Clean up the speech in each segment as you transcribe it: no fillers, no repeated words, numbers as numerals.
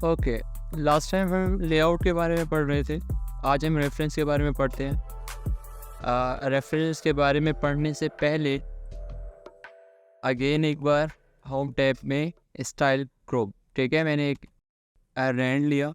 Okay, last time हम layout के बारे में पढ़ रहे थे, आज हम रेफरेंस के बारे में पढ़ते हैं। रेफरेंस के बारे में पढ़ने से पहले अगेन एक बार होम टैब में स्टाइल ग्रुप, ठीक है, मैंने एक रैंड लिया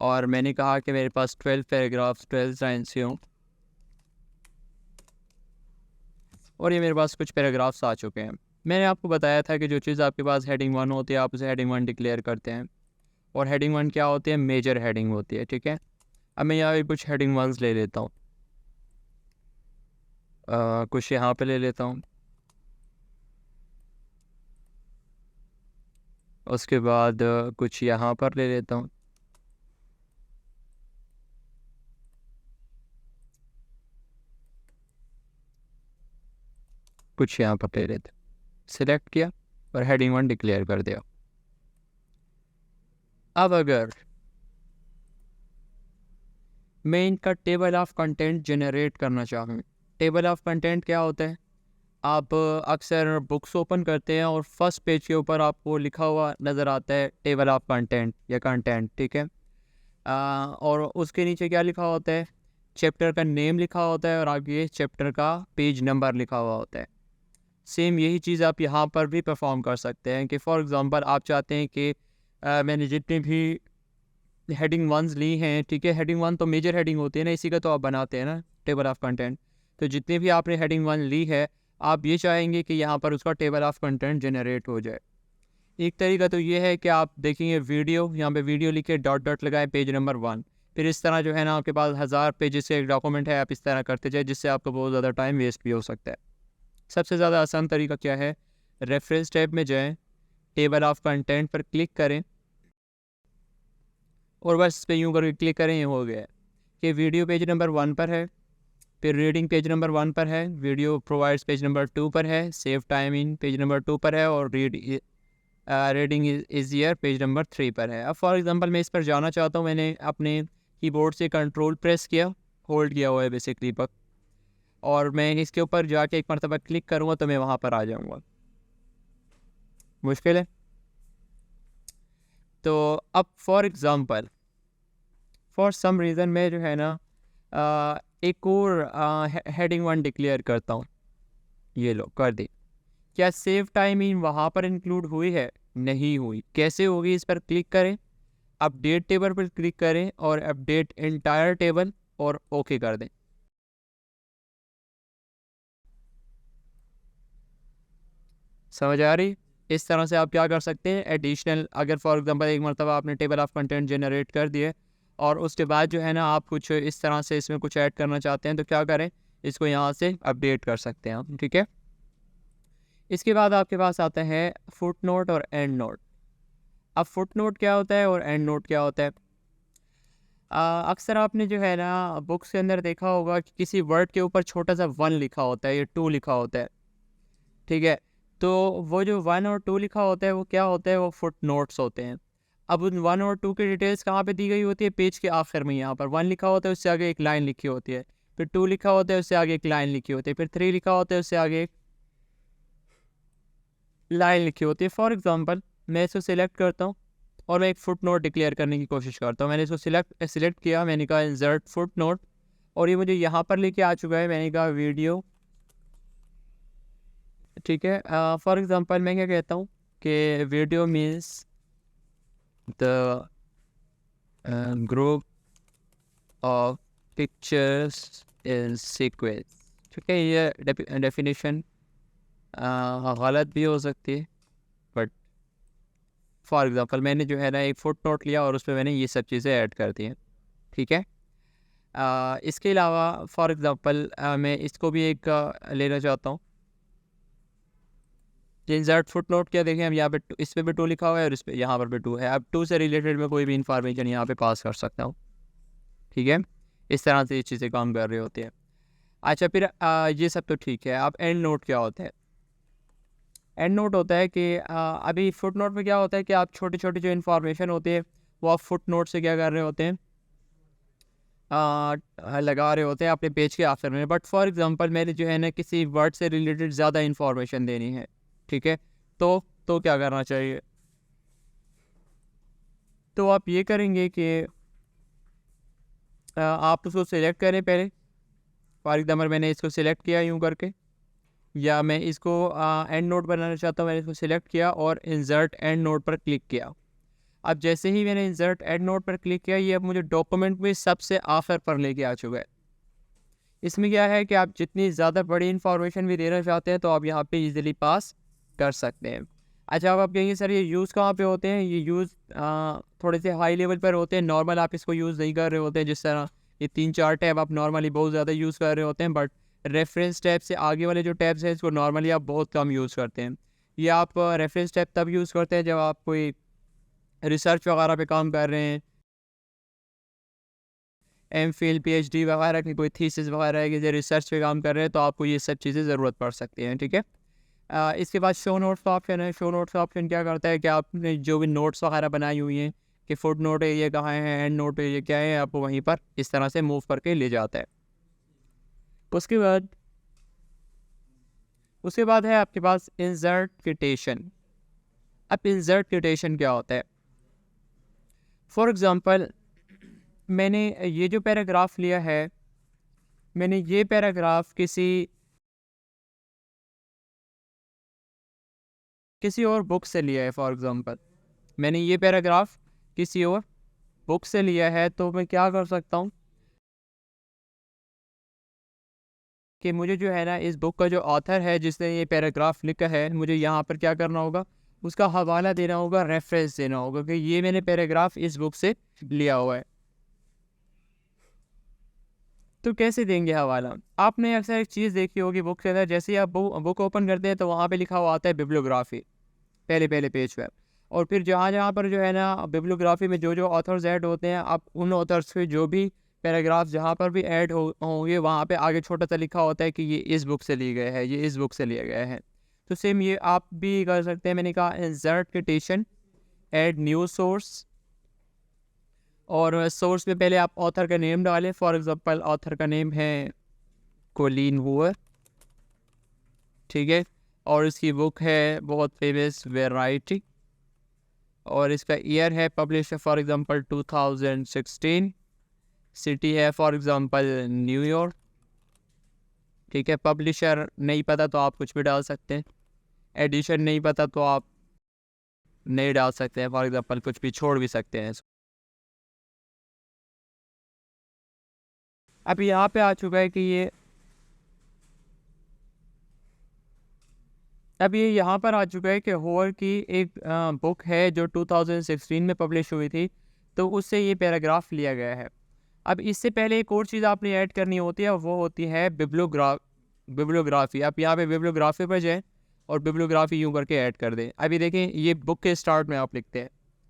और मैंने कहा कि मेरे पास 12 पैराग्राफ्स 12 लाइन्स के हों, और ये मेरे पास कुछ पैराग्राफ्स आ चुके हैं। मैंने आपको बताया था कि जो चीज़ आपके पास हेडिंग 1 होती है आप उसे हेडिंग 1 डिक्लेयर करते हैं, और हेडिंग 1 क्या होती है? मेजर हेडिंग होती है, ठीक है। अब मैं यहाँ पे कुछ हेडिंग 1 ले लेता हूँ, कुछ यहाँ पे ले लेता हूँ, उसके बाद कुछ यहाँ पर ले लेता हूँ, कुछ यहाँ पर ले लेते, सिलेक्ट किया और हेडिंग 1 डिक्लेयर कर दिया। अब अगर मैं इनका टेबल ऑफ कंटेंट जनरेट करना चाहूँ, टेबल ऑफ कंटेंट क्या होता है? आप अक्सर बुक्स ओपन करते हैं और फर्स्ट पेज के ऊपर आपको लिखा हुआ नज़र आता है टेबल ऑफ कंटेंट या कंटेंट, ठीक है। और उसके नीचे क्या लिखा होता है? चैप्टर का नेम लिखा होता है और आगे चैप्टर का पेज नंबर लिखा हुआ होता है। सेम यही चीज़ आप यहाँ पर भी परफॉर्म कर सकते हैं कि फॉर एग्ज़ाम्पल आप चाहते हैं कि मैंने जितनी भी हेडिंग 1 ली हैं, ठीक है, हेडिंग 1 तो मेजर हेडिंग होती है ना, इसी का तो आप बनाते हैं ना टेबल ऑफ कंटेंट। तो जितनी भी आपने हेडिंग 1 ली है, आप ये चाहेंगे कि यहाँ पर उसका टेबल ऑफ कंटेंट जनरेट हो जाए। एक तरीका तो ये है कि आप देखेंगे वीडियो, यहाँ पे वीडियो लिखे डॉट डॉट लगाए पेज नंबर 1, फिर इस तरह जो है ना आपके पास 1000 पेजेस का एक डॉक्यूमेंट है, आप इस तरह करते जाए, जिससे आपको बहुत ज़्यादा टाइम वेस्ट भी हो सकता है। सबसे ज़्यादा आसान तरीका क्या है? रेफरेंस टैब में जाएँ, टेबल ऑफ कंटेंट पर क्लिक करें और बस इस पर यूँ करके क्लिक करें, ये हो गया है कि वीडियो पेज नंबर 1 पर है, फिर रीडिंग पेज नंबर 1 पर है, वीडियो प्रोवाइड्स पेज नंबर 2 पर है, save time in page number 2 पर है, और reading is year page number 3 पर है। अब फॉर एग्जांपल मैं इस पर जाना चाहता हूँ, मैंने अपने कीबोर्ड से कंट्रोल प्रेस किया, होल्ड किया हुआ है बेसिकली पर, और मैं इसके ऊपर जाके एक मरतबा क्लिक करूँगा तो मैं वहाँ पर आ जाऊँगा। मुश्किल है? तो अब for example for some reason मैं जो है ना एक और हेडिंग 1 डिक्लेयर करता हूँ, ये लो कर दी। क्या सेव टाइम इन वहाँ पर इंक्लूड हुई है? नहीं हुई। कैसे होगी? इस पर क्लिक करें, अपडेट टेबल पर क्लिक करें और अपडेट एंटायर टेबल और ओके कर दें। समझ आ रही? इस तरह से आप क्या कर सकते हैं एडिशनल, अगर फॉर एग्जांपल एक मरतबा आपने टेबल ऑफ कंटेंट जनरेट कर दिए और उसके बाद जो है ना आप कुछ इस तरह से इसमें कुछ ऐड करना चाहते हैं, तो क्या करें, इसको यहाँ से अपडेट कर सकते हैं आप, ठीक है। इसके बाद आपके पास आता है फुट नोट और एंड नोट। अब फुट नोट क्या होता है और एंड नोट क्या होता है? अक्सर आपने जो है ना बुक्स के अंदर देखा होगा कि किसी वर्ड के ऊपर छोटा सा 1 लिखा होता है या 2 लिखा होता है, ठीक है। तो वो जो 1 और 2 लिखा होता है वो क्या होता है? वो फुट नोट्स होते हैं। अब उन 1 और 2 की डिटेल्स कहाँ पे दी गई होती है? पेज के आखिर में। यहाँ पर 1 लिखा होता है, उससे आगे एक लाइन लिखी होती है, फिर 2 लिखा होता है, उससे आगे एक लाइन लिखी होती है, फिर 3 लिखा होता है, उससे आगे एक लाइन लिखी होती है। फॉर एग्जांपल मैं इसको सिलेक्ट करता हूँ और मैं एक फुट नोट डिक्लेयर करने की कोशिश करता हूँ। मैंने इसको सिलेक्ट किया, मैंने कहा इंसर्ट फुट नोट, और ये मुझे यहाँ पर लेके आ चुका है। मैंने कहा वीडियो, ठीक है। फॉर एग्जांपल मैं क्या कहता हूँ कि video means the group of pictures in sequence, ठीक है। ये डेफिनेशन गलत भी हो सकती है, बट फॉर एग्जांपल मैंने जो है ना एक फुट नोट लिया और उसमें मैंने ये सब चीज़ें ऐड कर दी हैं, ठीक है। इसके अलावा फॉर एग्जांपल मैं इसको भी एक लेना चाहता हूँ, इंसर्ट फुट नोट। क्या देखें हम यहाँ पे इस पे भी 2 लिखा हुआ है और इस पे यहाँ पर भी 2 है। अब 2 से रिलेटेड मैं कोई भी इंफॉर्मेशन यहाँ पे पास कर सकता हूँ, ठीक है। इस तरह से ये चीज़ें काम कर रही होती हैं। अच्छा, फिर ये सब तो ठीक है। अब एंड नोट क्या होता है? एंड नोट होता है कि अभी फुट नोट में क्या होता है कि आप छोटी छोटी जो इन्फॉर्मेशन होती है वो आप फुट नोट से क्या कर रहे होते हैं, लगा रहे होते हैं अपने पेज के आखिर में। बट फॉर एग्जांपल मैंने जो है ना किसी वर्ड से रिलेटेड ज़्यादा इन्फॉर्मेशन देनी है, ठीक है। तो क्या करना चाहिए? तो आप ये करेंगे कि आप उसको सिलेक्ट करें पहले। फॉर एग्जाम्पल मैंने इसको सिलेक्ट किया यूँ करके, या मैं इसको एंड नोट बनाना चाहता हूँ, मैंने इसको सिलेक्ट किया और इंसर्ट एंड नोट पर क्लिक किया। अब जैसे ही मैंने इंसर्ट एंड नोट पर क्लिक किया, ये अब मुझे डॉक्यूमेंट में सबसे आखिर पर लेके आ चुका है। इसमें क्या है कि आप जितनी ज़्यादा बड़ी इंफॉर्मेशन भी देना चाहते हैं तो आप यहाँ पे इजीली पास कर सकते हैं। अच्छा, अब आप कहेंगे सर ये यूज़ कहाँ पे होते हैं? ये यूज़ थोड़े से हाई लेवल पर होते हैं, नॉर्मल आप इसको यूज़ नहीं कर रहे होते हैं। जिस तरह ये 3-4 टैब आप नॉर्मली बहुत ज़्यादा यूज़ कर रहे होते हैं, बट रेफरेंस टैब से आगे वाले जो टैब्स हैं इसको नॉर्मली आप बहुत कम यूज़ करते हैं। ये आप रेफरेंस टैब तब यूज़ करते हैं जब आप कोई रिसर्च वगैरह पे काम कर रहे हैं, एमफिल पीएचडी वगैरह की कोई थीसिस वगैरह है कि रिसर्च पे काम कर रहे हैं, तो आपको ये सब चीज़ें ज़रूरत पड़ सकती हैं। ठीक है। इसके बाद शो नोट्स का ऑप्शन है। शो नोट्स का ऑप्शन क्या करता है कि आपने जो भी नोट्स वगैरह बनाई हुई हैं कि फुट नोट है ये कहाँ है, एंड नोट है ये क्या है, आपको वहीं पर इस तरह से मूव करके ले जाता है। उसके बाद है आपके पास इंसर्ट किटेशन। अब इंसर्ट किटेशन क्या होता है? फॉर एग्ज़ाम्पल मैंने ये जो पैराग्राफ लिया है, मैंने ये पैराग्राफ किसी और बुक से लिया है। फॉर एग्ज़ाम्पल मैंने ये पैराग्राफ किसी और बुक से लिया है, तो मैं क्या कर सकता हूँ कि मुझे जो है ना इस बुक का जो ऑथर है जिसने ये पैराग्राफ लिखा है, मुझे यहाँ पर क्या करना होगा, उसका हवाला देना होगा, रेफरेंस देना होगा कि ये मैंने पैराग्राफ इस बुक से लिया हुआ है। तो कैसे देंगे हवाला? आपने अक्सर एक चीज़ देखी होगी बुक के अंदर, जैसे ही आप बुक ओपन करते हैं तो वहाँ पे लिखा हुआ आता है बिब्लियोग्राफी पहले पहले पेज पे, और फिर जहाँ जहाँ पर जो है ना बिब्लियोग्राफी में जो जो ऑथर्स ऐड होते हैं, आप उन ऑथर्स के जो भी पैराग्राफ जहाँ पर भी ऐड होंगे वहाँ पे आगे छोटा सा लिखा होता है कि ये इस बुक से लिए गए हैं, ये इस बुक से लिए गए हैं। तो सेम ये आप भी कर सकते हैं। मैंने कहा इंसर्ट किटेशन, ऐड न्यू सोर्स, और सोर्स में पहले आप ऑथर का नेम डालें। फॉर एग्जांपल ऑथर का नेम है कोलिन हूवर, ठीक है, और इसकी बुक है बहुत फेमस वेराइटी, और इसका ईयर है पब्लिश है फॉर एग्जांपल 2016, सिटी है फॉर एग्जांपल न्यूयॉर्क, ठीक है। पब्लिशर नहीं पता तो आप कुछ भी डाल सकते हैं, एडिशन नहीं पता तो आप नहीं डाल सकते हैं, फॉर एग्जांपल कुछ भी छोड़ भी सकते हैं। अब यहाँ पे आ चुका है कि ये अब ये यहाँ पर आ चुका है कि होवर की एक बुक है जो 2016 में पब्लिश हुई थी, तो उससे ये पैराग्राफ लिया गया है। अब इससे पहले एक और चीज़ आपने ऐड करनी होती है, वो होती है बिब्लियोग्राफी। आप यहाँ पे बिब्लियोग्राफी पर जाएँ और बिब्लियोग्राफी यूँ करके ऐड कर दें। अभी देखें ये बुक के स्टार्ट में आप लिखते हैं,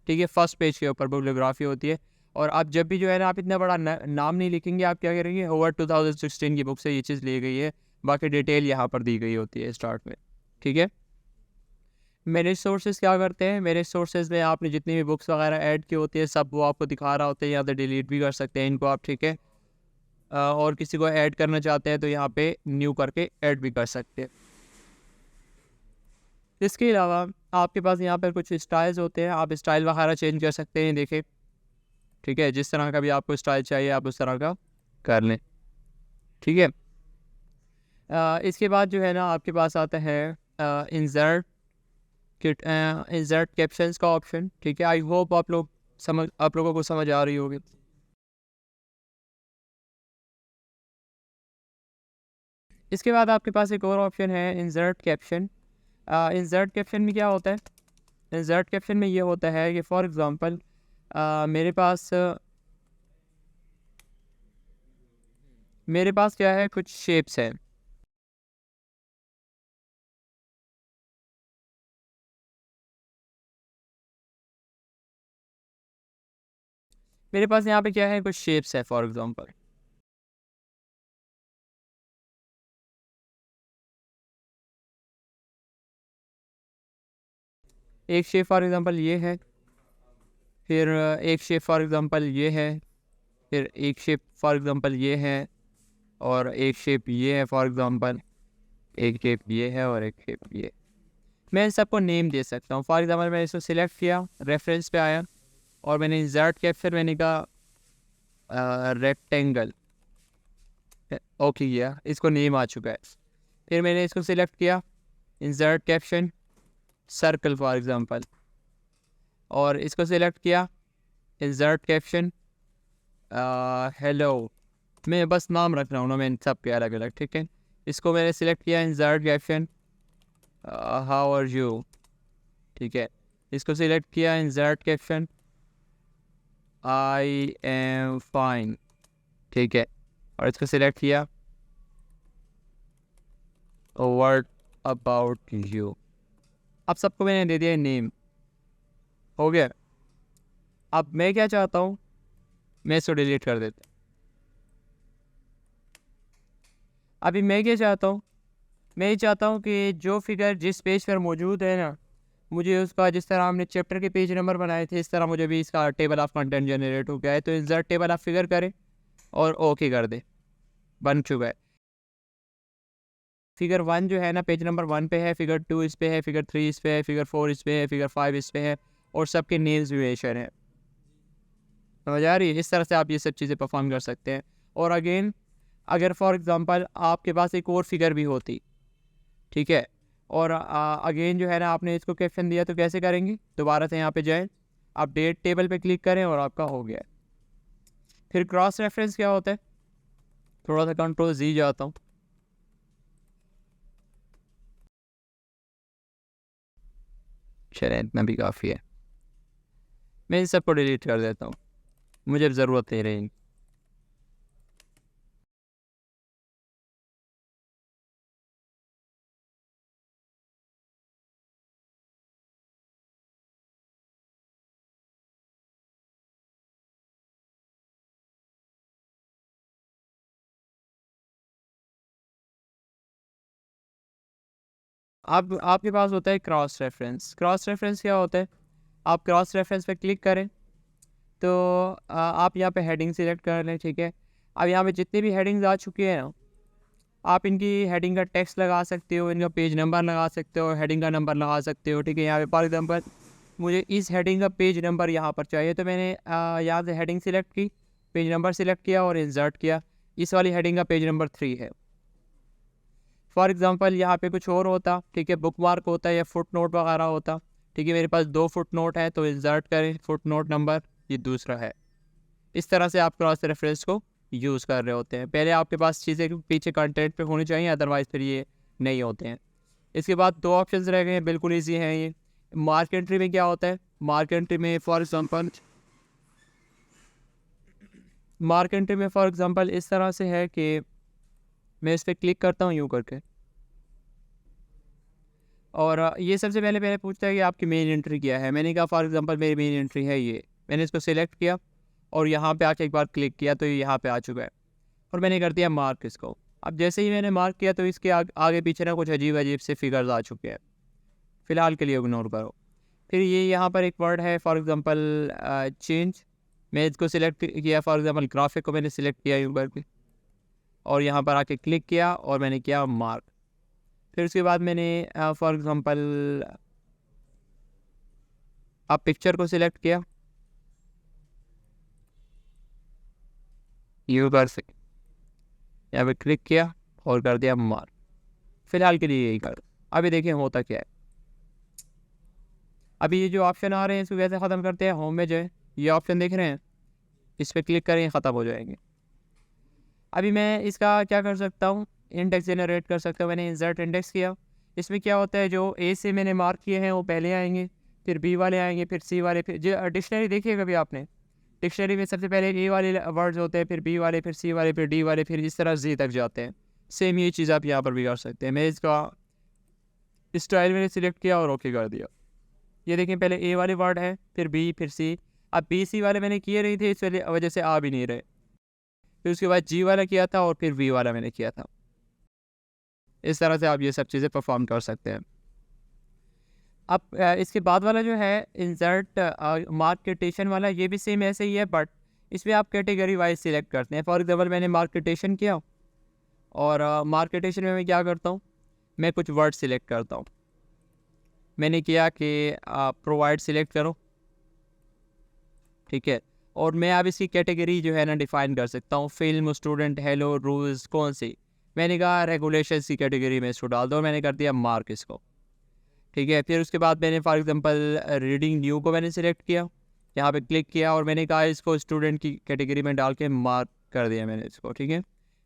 ठीक है, फर्स्ट पेज के ऊपर बिब्लियोग्राफी होती है, और आप जब भी जो है ना आप इतना बड़ा नाम नहीं लिखेंगे, आप क्या करेंगे, होवर 2016 की बुक से ये चीज़ ली गई है, बाकी डिटेल यहाँ पर दी गई होती है स्टार्ट में, ठीक है। मेरे सोर्सेज क्या करते हैं, मेरे सोर्सेज में आपने जितनी भी बुक्स वगैरह ऐड की होती है सब वो आपको दिखा रहा होता है, या तो डिलीट भी कर सकते हैं इनको आप, ठीक है। और किसी को ऐड करना चाहते हैं तो यहाँ पे न्यू करके ऐड भी कर सकते हैं। इसके अलावा आपके पास यहाँ पर कुछ स्टाइल्स होते हैं, आप स्टाइल वगैरह चेंज कर सकते हैं, देखें, ठीक है, जिस तरह का भी आपको स्टाइल चाहिए आप उस तरह का कर लें, ठीक है। इसके बाद जो है ना आपके पास आता है इंसर्ट इंसर्ट कैप्शंस का ऑप्शन, ठीक है। आई होप आप लोगों को समझ आ रही होगी। इसके बाद आपके पास एक और ऑप्शन है इंसर्ट कैप्शन। इंसर्ट कैप्शन में क्या होता है? इंसर्ट कैप्शन में ये होता है कि फॉर एग्ज़ाम्पल मेरे पास क्या है, कुछ शेप्स हैं, मेरे पास यहाँ पे क्या है, कुछ शेप्स है। फॉर एग्ज़ाम्पल एक शेप फॉर एग्ज़ाम्पल ये है, फिर एक शेप फॉर एग्ज़ाम्पल ये है, फिर एक शेप फॉर एग्ज़ाम्पल ये है, और एक शेप ये है फॉर एग्ज़ाम्पल, एक शेप ये है और एक शेप ये। मैं इन सबको नेम दे सकता हूँ। फॉर एग्ज़ाम्पल मैंने इसको सिलेक्ट किया, रेफरेंस पे आया, और मैंने इंसर्ट कैप्शन मैंने कहा रेक्टेंगल, ओके किया, इसको नेम आ चुका है। फिर मैंने इसको सिलेक्ट किया, insert caption circle for example, और इसको सिलेक्ट किया, इंसर्ट कैप्शन हेलो। मैं बस नाम रख रहा हूँ ना, मैं सब के अलग अलग, ठीक है। इसको मैंने सिलेक्ट किया, insert caption how are you, ठीक है। इसको सिलेक्ट किया, insert caption I am fine, ठीक है। और इसको सिलेक्ट किया, व्हाट अबाउट यू। अब सबको मैंने दे दिया नेम, हो गया। अब मैं क्या चाहता हूँ, मैं इसको डिलीट कर देता हूँ। अभी मैं क्या चाहता हूँ, मैं ये चाहता हूँ कि जो फिगर जिस पेज पर मौजूद है ना, मुझे उसका जिस तरह हमने चैप्टर के पेज नंबर बनाए थे, इस तरह मुझे भी इसका टेबल ऑफ कंटेंट जनरेट हो गया है। तो इंसर्ट टेबल ऑफ फिगर करें और ओके कर दे, बन चुका है। फिगर 1 जो है ना, पेज नंबर 1 पे है, फिगर 2 इस पे है, फिगर 3 इस पे है, फिगर 4 इस पे है, फिगर 5 इस पे है, और सबके नेम्स भी मेंशन है। समझ आ रही है? इस तरह से आप ये सब चीज़ें परफॉर्म कर सकते हैं। और अगेन, अगर फॉर एग्जांपल आपके पास एक और फिगर भी होती, ठीक है, और अगेन जो है ना, आपने इसको कैप्शन दिया, तो कैसे करेंगे, दोबारा से यहाँ पे जाएं, आप डेट टेबल पे क्लिक करें और आपका हो गया। फिर क्रॉस रेफरेंस क्या होता है, थोड़ा सा कंट्रोल जी जाता हूँ, चलिए इतना भी काफ़ी है। मैं इन सबको डिलीट कर देता हूँ, मुझे अब ज़रूरत नहीं रहेगी। आप आपके पास होता है क्रॉस रेफरेंस। क्रॉस रेफरेंस क्या होता है, आप क्रॉस रेफरेंस पे क्लिक करें तो आप यहाँ पे हेडिंग सिलेक्ट कर लें, ठीक है। अब यहाँ पे जितनी भी हेडिंग्स आ चुकी हैं ना, आप इनकी हेडिंग का टेक्स्ट लगा सकते हो, इनका पेज नंबर लगा सकते हो, हेडिंग का नंबर लगा सकते हो, ठीक है। यहाँ पे फॉर एग्जांपल मुझे इस हेडिंग का पेज नंबर यहाँ पर चाहिए, तो मैंने यहाँ से हेडिंग सिलेक्ट की, पेज नंबर सिलेक्ट किया और इंसर्ट किया। इस वाली हेडिंग का पेज नंबर 3 है। फॉर एग्जांपल यहाँ पे कुछ और होता, ठीक है, बुक मार्क होता है या फुट नोट वगैरह होता, ठीक है। मेरे पास 2 फुट नोट है, तो इंसर्ट करें, फुट नोट नंबर ये दूसरा है। इस तरह से आप क्रॉस रेफरेंस को यूज़ कर रहे होते हैं। पहले आपके पास चीज़ें पीछे कंटेंट पे होनी चाहिए, अदरवाइज़ फिर ये नहीं होते हैं। इसके बाद 2 ऑप्शंस रह गए हैं, बिल्कुल ईजी हैं ये। मार्क एंट्री में क्या होता है, मार्क एंट्री में फॉर एग्जांपल इस तरह से है कि मैं इस पर क्लिक करता हूँ यूँ करके, और ये सबसे पहले पहले पूछता है कि आपकी मेन एंट्री क्या है। मैंने कहा फॉर एग्जांपल मेरी मेन एंट्री है ये, मैंने इसको सिलेक्ट किया और यहाँ पे आके एक बार क्लिक किया तो ये यहाँ पे आ चुका है, और मैंने कर दिया मार्क इसको। अब जैसे ही मैंने मार्क किया तो इसके आगे पीछे ना कुछ अजीब अजीब से फिगर्स आ चुके हैं, फ़िलहाल के लिए इग्नोर करो। फिर ये यहाँ पर एक वर्ड है फॉर एग्जांपल चेंज, मैं इसको सिलेक्ट किया, फॉर एग्जांपल ग्राफिक को मैंने सिलेक्ट किया यूँ करके, और यहाँ पर आके क्लिक किया और मैंने किया मार्क। फिर उसके बाद मैंने फॉर एग्जांपल आप पिक्चर को सिलेक्ट किया, यूँ कर सकते, यहाँ पे क्लिक किया और कर दिया मार्क। फ़िलहाल के लिए यही कर। अभी देखिए होता क्या है। अभी ये जो ऑप्शन आ रहे हैं इसको कैसे ख़त्म करते हैं, होम में जो है ये ऑप्शन देख रहे हैं, इस पर क्लिक करें, ख़त्म हो जाएंगे। अभी मैं इसका क्या कर सकता हूँ, इंडेक्स जनरेट कर सकता हूँ। मैंने इंसर्ट इंडेक्स किया, इसमें क्या होता है, जो ए से मैंने मार्क किए हैं वो पहले आएंगे, फिर बी वाले आएंगे, फिर सी वाले, फिर जो डिक्शनरी देखिए कभी आपने, डिक्शनरी में सबसे पहले ए वाले वर्ड्स होते हैं, फिर बी वाले, फिर सी वाले, फिर डी वाले, फिर इस तरह जी तक जाते हैं। सेम ये चीज़ आप यहाँ पर भी कर सकते हैं। मैं इसका स्टाइल मैंने सिलेक्ट किया और ओके कर दिया। ये देखें, पहले ए वाले वर्ड है, फिर बी, फिर सी। अब बी सी वाले मैंने किए नहीं थे, इस वजह से आ भी नहीं रहे। फिर उसके बाद जी वाला किया था और फिर वी वाला मैंने किया था। इस तरह से आप ये सब चीज़ें परफॉर्म कर सकते हैं। अब इसके बाद वाला जो है इंसर्ट मार्केटेशन वाला, ये भी सेम ऐसे ही है, बट इसमें आप कैटेगरी वाइज सिलेक्ट करते हैं। फॉर एग्जाम्पल मैंने मार्केटेशन किया, और मार्केटेशन में मैं क्या करता हूँ, मैं कुछ वर्ड सिलेक्ट करता हूँ। मैंने किया कि प्रोवाइड सिलेक्ट करो, ठीक है। और मैं अब इसकी कैटेगरी जो है ना डिफ़ाइन कर सकता हूँ, फिल्म, स्टूडेंट, हेलो, रूल्स, कौन सी। मैंने कहा रेगुलेशन की कैटेगरी में इसको डाल दो, मैंने कर दिया मार्क इसको, ठीक है। फिर उसके बाद मैंने फॉर एग्जांपल रीडिंग न्यू को मैंने सिलेक्ट किया, यहाँ पे क्लिक किया और मैंने कहा इसको स्टूडेंट की कैटेगरी में डाल के मार्क कर दिया मैंने इसको, ठीक है।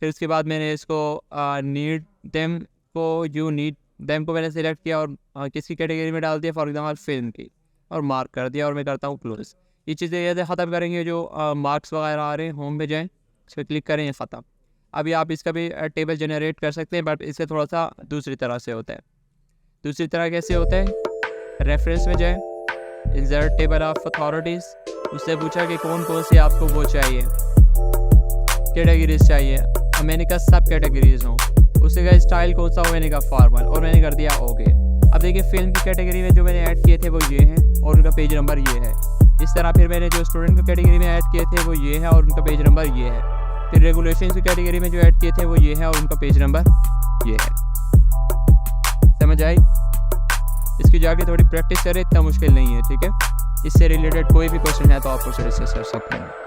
फिर उसके बाद मैंने इसको नीड देम को, यू नीड देम को मैंने सिलेक्ट किया और किसी कैटेगरी में डाल दिया, फॉर एग्जांपल फिल्म की, और मार्क कर दिया और मैं करता हूँ क्लोज। ये चीज़ें ये ख़त्म करेंगे, जो मार्क्स वगैरह आ रहे हैं होम पे जाएँ, इस पर क्लिक करें, ये ख़त्म। अभी आप इसका भी टेबल जनरेट कर सकते हैं, बट इससे थोड़ा सा दूसरी तरह से होता है। दूसरी तरह कैसे होता है, रेफरेंस में जाए, इंसर्ट टेबल ऑफ अथॉरिटीज़, उससे पूछा कि कौन कौन सी आपको वो चाहिए, कैटेगरीज चाहिए, और मैंने कहा सब कैटेगरीज हों। उससे कहा स्टाइल कौन सा हो, मैंने कहा फॉर्मल, और मैंने कर दिया ओके। अब देखिए फिल्म की कैटेगरी में जो मैंने ऐड किए थे वो ये हैं और उनका पेज नंबर ये है। इस तरह फिर मैंने जो स्टूडेंट की कैटेगरी में ऐड किए थे वो ये है और उनका पेज नंबर ये है। फिर रेगुलेशन की कैटेगरी में जो ऐड किए थे वो ये है और उनका पेज नंबर ये है। समझ आई? इसकी जाके थोड़ी प्रैक्टिस करें, इतना मुश्किल नहीं है, ठीक है। इससे रिलेटेड कोई भी क्वेश्चन है तो आप उसे डिस्कस कर सकते हैं।